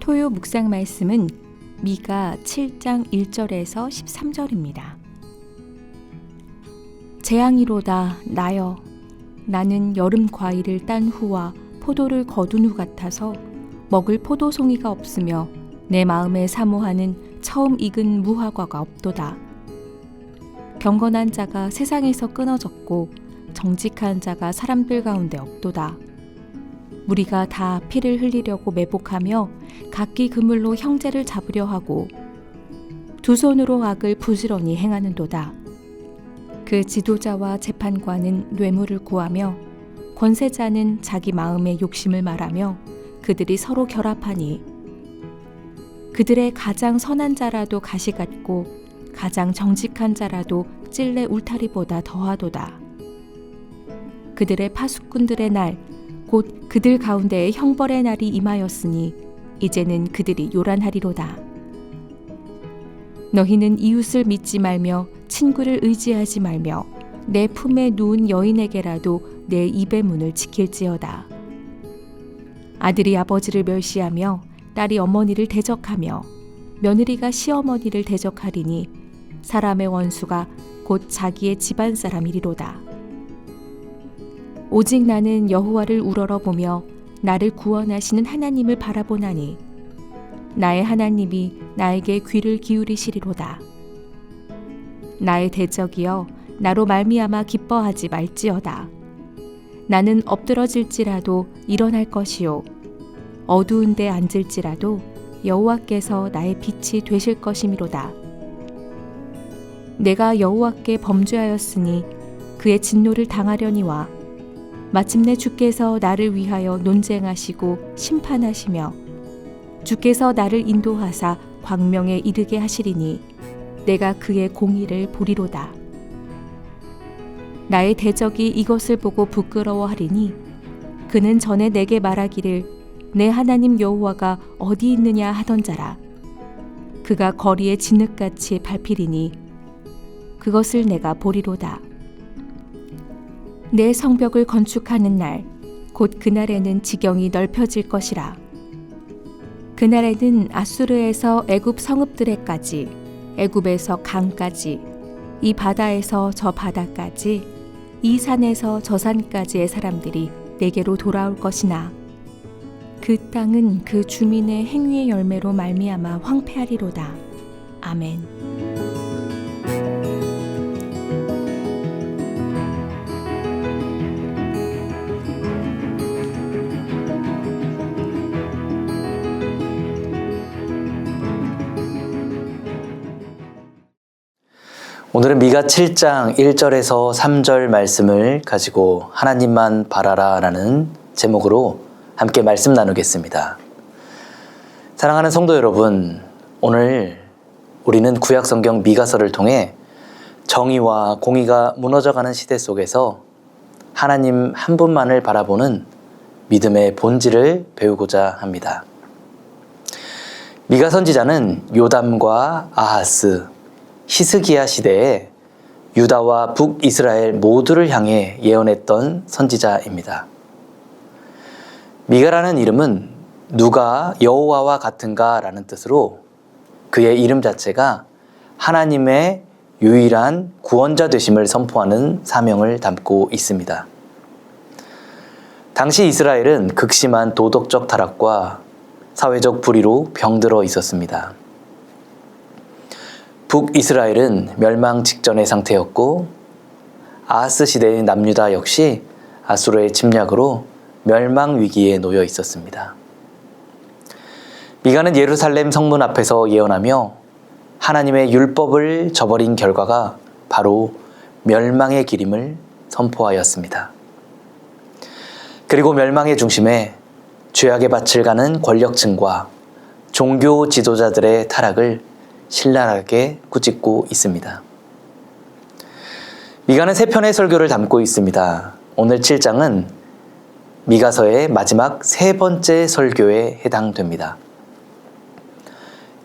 토요 묵상 말씀은 미가 7장 1절에서 13절입니다. 재앙이로다 나여 나는 여름 과일을 딴 후와 포도를 거둔 후 같아서 먹을 포도송이가 없으며 내 마음에 사모하는 처음 익은 무화과가 없도다. 경건한 자가 세상에서 끊어졌고 정직한 자가 사람들 가운데 없도다. 무리가 다 피를 흘리려고 매복하며 각기 그물로 형제를 잡으려 하고 두 손으로 악을 부지런히 행하는도다. 그 지도자와 재판관은 뇌물을 구하며 권세자는 자기 마음의 욕심을 말하며 그들이 서로 결합하니 그들의 가장 선한 자라도 가시 같고 가장 정직한 자라도 찔레 울타리보다 더하도다. 그들의 파수꾼들의 날 곧 그들 가운데에 형벌의 날이 임하였으니 이제는 그들이 요란하리로다. 너희는 이웃을 믿지 말며 친구를 의지하지 말며 내 품에 누운 여인에게라도 내 입의 문을 지킬지어다. 아들이 아버지를 멸시하며 딸이 어머니를 대적하며 며느리가 시어머니를 대적하리니 사람의 원수가 곧 자기의 집안 사람이리로다. 오직 나는 여호와를 우러러보며 나를 구원하시는 하나님을 바라보나니 나의 하나님이 나에게 귀를 기울이시리로다. 나의 대적이여 나로 말미암아 기뻐하지 말지어다. 나는 엎드러질지라도 일어날 것이요 어두운 데 앉을지라도 여호와께서 나의 빛이 되실 것이미로다. 내가 여호와께 범죄하였으니 그의 진노를 당하려니와 마침내 주께서 나를 위하여 논쟁하시고 심판하시며 주께서 나를 인도하사 광명에 이르게 하시리니 내가 그의 공의를 보리로다. 나의 대적이 이것을 보고 부끄러워하리니 그는 전에 내게 말하기를 내 하나님 여호와가 어디 있느냐 하던 자라. 그가 거리에 진흙같이 밟히리니 그것을 내가 보리로다. 내 성벽을 건축하는 날, 곧 그날에는 지경이 넓혀질 것이라. 그날에는 아수르에서 애굽 성읍들에까지, 애굽에서 강까지, 이 바다에서 저 바다까지, 이 산에서 저 산까지의 사람들이 내게로 돌아올 것이나 그 땅은 그 주민의 행위의 열매로 말미암아 황폐하리로다. 아멘. 오늘은 미가 7장 1절에서 3절 말씀을 가지고 하나님만 바라라 라는 제목으로 함께 말씀 나누겠습니다. 사랑하는 성도 여러분, 오늘 우리는 구약성경 미가서를 통해 정의와 공의가 무너져가는 시대 속에서 하나님 한 분만을 바라보는 믿음의 본질을 배우고자 합니다. 미가 선지자는 요담과 아하스, 히스기야 시대에 유다와 북이스라엘 모두를 향해 예언했던 선지자입니다. 미가라는 이름은 누가 여호와와 같은가 라는 뜻으로 그의 이름 자체가 하나님의 유일한 구원자 되심을 선포하는 사명을 담고 있습니다. 당시 이스라엘은 극심한 도덕적 타락과 사회적 불의로 병들어 있었습니다. 북이스라엘은 멸망 직전의 상태였고 아하스 시대의 남유다 역시 아수르의 침략으로 멸망 위기에 놓여 있었습니다. 미가는 예루살렘 성문 앞에서 예언하며 하나님의 율법을 저버린 결과가 바로 멸망의 길임을 선포하였습니다. 그리고 멸망의 중심에 죄악의 밭을 가는 권력층과 종교 지도자들의 타락을 신랄하게 꾸짖고 있습니다. 미가는 세 편의 설교를 담고 있습니다. 오늘 7장은 미가서의 마지막 세 번째 설교에 해당됩니다.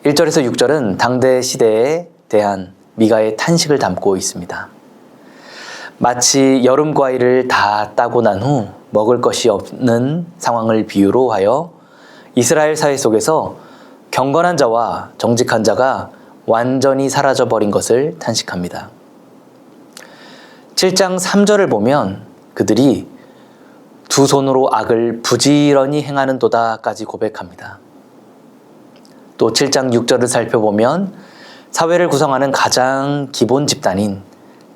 1절에서 6절은 당대 시대에 대한 미가의 탄식을 담고 있습니다. 마치 여름 과일을 다 따고 난 후 먹을 것이 없는 상황을 비유로 하여 이스라엘 사회 속에서 경건한 자와 정직한 자가 완전히 사라져버린 것을 탄식합니다. 7장 3절을 보면 그들이 두 손으로 악을 부지런히 행하는도다까지 고백합니다. 또 7장 6절을 살펴보면 사회를 구성하는 가장 기본 집단인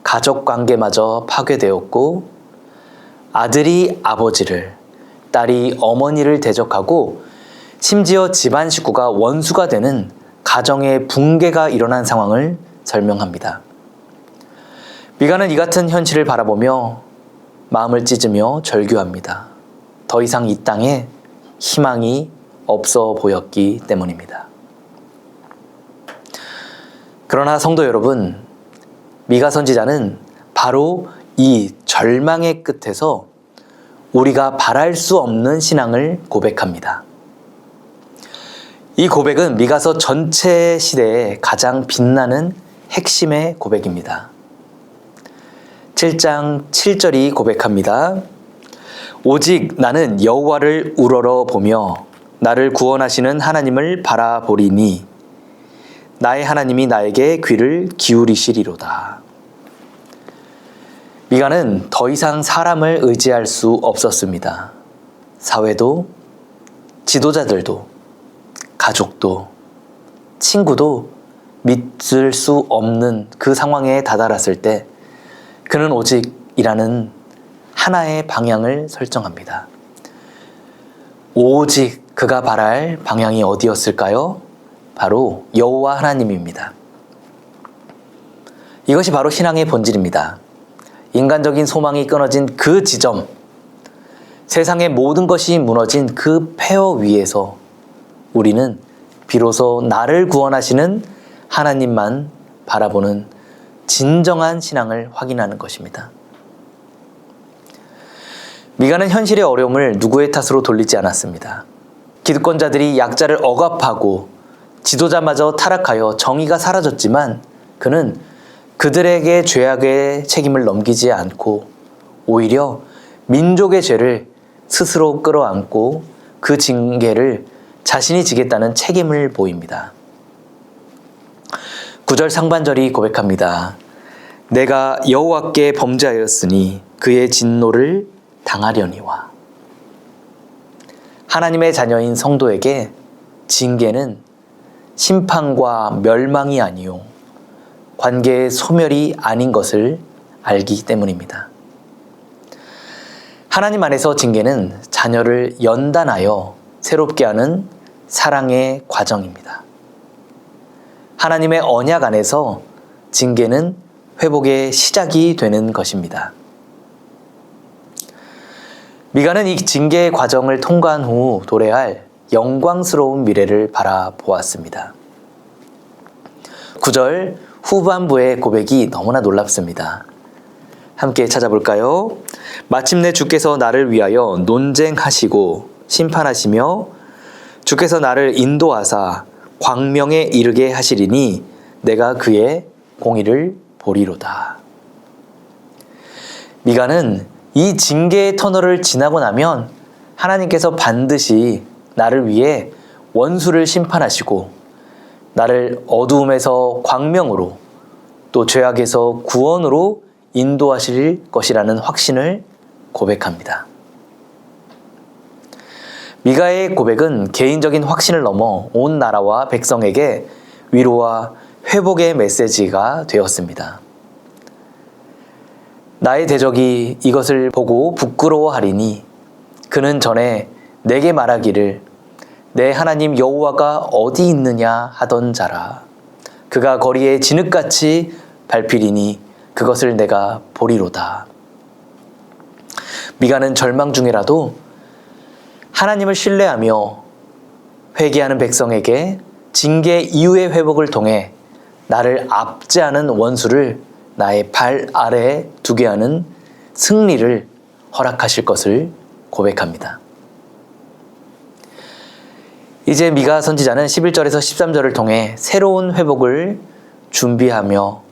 가족관계마저 파괴되었고 아들이 아버지를, 딸이 어머니를 대적하고 심지어 집안 식구가 원수가 되는 가정의 붕괴가 일어난 상황을 설명합니다. 미가는 이 같은 현실을 바라보며 마음을 찢으며 절규합니다. 더 이상 이 땅에 희망이 없어 보였기 때문입니다. 그러나 성도 여러분, 미가 선지자는 바로 이 절망의 끝에서 우리가 바랄 수 없는 신앙을 고백합니다. 이 고백은 미가서 전체 시대에 가장 빛나는 핵심의 고백입니다. 7장 7절이 고백합니다. 오직 나는 여호와를 우러러 보며 나를 구원하시는 하나님을 바라보리니 나의 하나님이 나에게 귀를 기울이시리로다. 미가는 더 이상 사람을 의지할 수 없었습니다. 사회도, 지도자들도, 가족도, 친구도 믿을 수 없는 그 상황에 다다랐을 때 그는 오직이라는 하나의 방향을 설정합니다. 오직 그가 바랄 방향이 어디였을까요? 바로 여호와 하나님입니다. 이것이 바로 신앙의 본질입니다. 인간적인 소망이 끊어진 그 지점, 세상의 모든 것이 무너진 그 폐허 위에서 우리는 비로소 나를 구원하시는 하나님만 바라보는 진정한 신앙을 확인하는 것입니다. 미가는 현실의 어려움을 누구의 탓으로 돌리지 않았습니다. 기득권자들이 약자를 억압하고 지도자마저 타락하여 정의가 사라졌지만 그는 그들에게 죄악의 책임을 넘기지 않고 오히려 민족의 죄를 스스로 끌어안고 그 징계를 자신이 지겠다는 책임을 보입니다. 9절 상반절이 고백합니다. 내가 여호와께 범죄하였으니 그의 진노를 당하려니와. 하나님의 자녀인 성도에게 징계는 심판과 멸망이 아니요 관계의 소멸이 아닌 것을 알기 때문입니다. 하나님 안에서 징계는 자녀를 연단하여 새롭게 하는 사랑의 과정입니다. 하나님의 언약 안에서 징계는 회복의 시작이 되는 것입니다. 미가는 이 징계의 과정을 통과한 후 도래할 영광스러운 미래를 바라보았습니다. 9절 후반부의 고백이 너무나 놀랍습니다. 함께 찾아볼까요? 마침내 주께서 나를 위하여 논쟁하시고 심판하시며 주께서 나를 인도하사 광명에 이르게 하시리니 내가 그의 공의를 보리로다. 미가는 이 징계의 터널을 지나고 나면 하나님께서 반드시 나를 위해 원수를 심판하시고 나를 어두움에서 광명으로 또 죄악에서 구원으로 인도하실 것이라는 확신을 고백합니다. 미가의 고백은 개인적인 확신을 넘어 온 나라와 백성에게 위로와 회복의 메시지가 되었습니다. 나의 대적이 이것을 보고 부끄러워하리니 그는 전에 내게 말하기를 내 하나님 여호와가 어디 있느냐 하던 자라. 그가 거리에 진흙같이 밟히리니 그것을 내가 보리로다. 미가는 절망 중이라도 하나님을 신뢰하며 회개하는 백성에게 징계 이후의 회복을 통해 나를 압제하는 원수를 나의 발 아래에 두게 하는 승리를 허락하실 것을 고백합니다. 이제 미가 선지자는 11절에서 13절을 통해 새로운 회복을 준비하며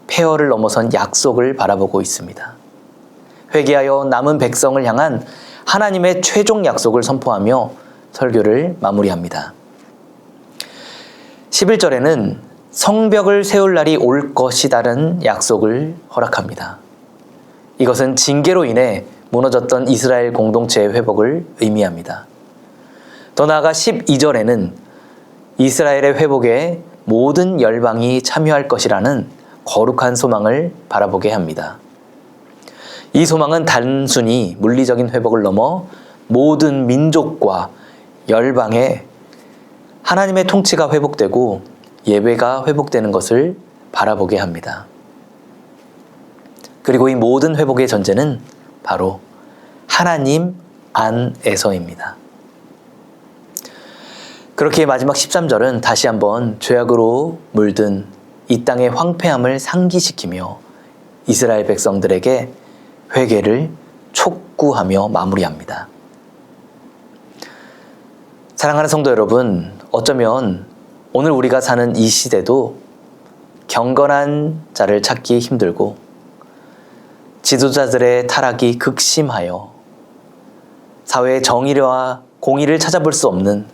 폐허를 넘어선 약속을 바라보고 있습니다. 회개하여 남은 백성을 향한 하나님의 최종 약속을 선포하며 설교를 마무리합니다. 11절에는 성벽을 세울 날이 올 것이다라는 약속을 허락합니다. 이것은 징계로 인해 무너졌던 이스라엘 공동체의 회복을 의미합니다. 더 나아가 12절에는 이스라엘의 회복에 모든 열방이 참여할 것이라는 거룩한 소망을 바라보게 합니다. 이 소망은 단순히 물리적인 회복을 넘어 모든 민족과 열방에 하나님의 통치가 회복되고 예배가 회복되는 것을 바라보게 합니다. 그리고 이 모든 회복의 전제는 바로 하나님 안에서입니다. 그렇게 마지막 13절은 다시 한번 죄악으로 물든 이 땅의 황폐함을 상기시키며 이스라엘 백성들에게 회개를 촉구하며 마무리합니다. 사랑하는 성도 여러분, 어쩌면 오늘 우리가 사는 이 시대도 경건한 자를 찾기 힘들고 지도자들의 타락이 극심하여 사회의 정의와 공의를 찾아볼 수 없는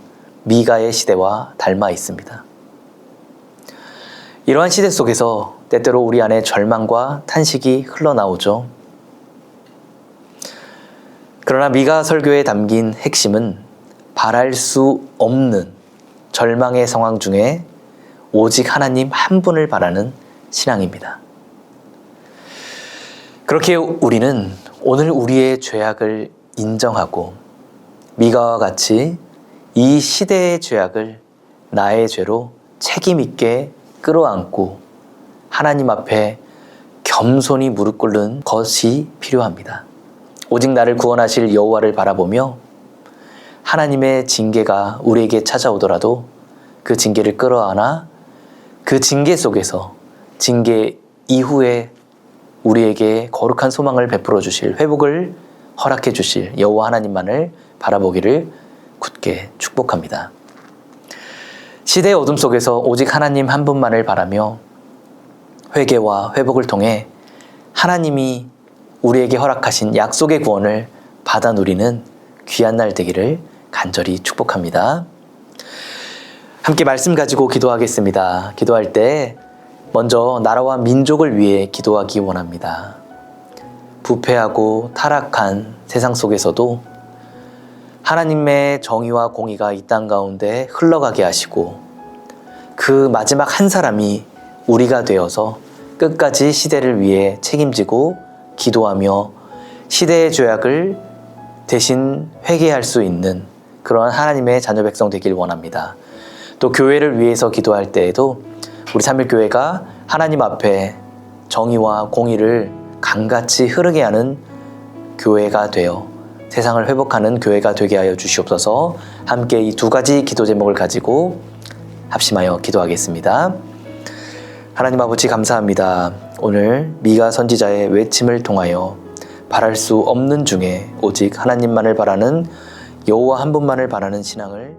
미가의 시대와 닮아 있습니다. 이러한 시대 속에서 때때로 우리 안에 절망과 탄식이 흘러나오죠. 그러나 미가 설교에 담긴 핵심은 바랄 수 없는 절망의 상황 중에 오직 하나님 한 분을 바라는 신앙입니다. 그렇게 우리는 오늘 우리의 죄악을 인정하고 미가와 같이 이 시대의 죄악을 나의 죄로 책임 있게 끌어안고 하나님 앞에 겸손히 무릎 꿇는 것이 필요합니다. 오직 나를 구원하실 여호와를 바라보며 하나님의 징계가 우리에게 찾아오더라도 그 징계를 끌어안아 그 징계 속에서 징계 이후에 우리에게 거룩한 소망을 베풀어 주실, 회복을 허락해 주실 여호와 하나님만을 바라보기를 굳게 축복합니다. 시대의 어둠 속에서 오직 하나님 한 분만을 바라며 회개와 회복을 통해 하나님이 우리에게 허락하신 약속의 구원을 받아 누리는 귀한 날 되기를 간절히 축복합니다. 함께 말씀 가지고 기도하겠습니다. 기도할 때 먼저 나라와 민족을 위해 기도하기 원합니다. 부패하고 타락한 세상 속에서도 하나님의 정의와 공의가 이 땅 가운데 흘러가게 하시고 그 마지막 한 사람이 우리가 되어서 끝까지 시대를 위해 책임지고 기도하며 시대의 죄악을 대신 회개할 수 있는 그런 하나님의 자녀 백성 되길 원합니다. 또 교회를 위해서 기도할 때에도 우리 삼일교회가 하나님 앞에 정의와 공의를 강같이 흐르게 하는 교회가 되어 세상을 회복하는 교회가 되게 하여 주시옵소서. 함께 이 두 가지 기도 제목을 가지고 합심하여 기도하겠습니다. 하나님 아버지 감사합니다. 오늘 미가 선지자의 외침을 통하여 바랄 수 없는 중에 오직 하나님만을 바라는 여호와 한 분만을 바라는 신앙을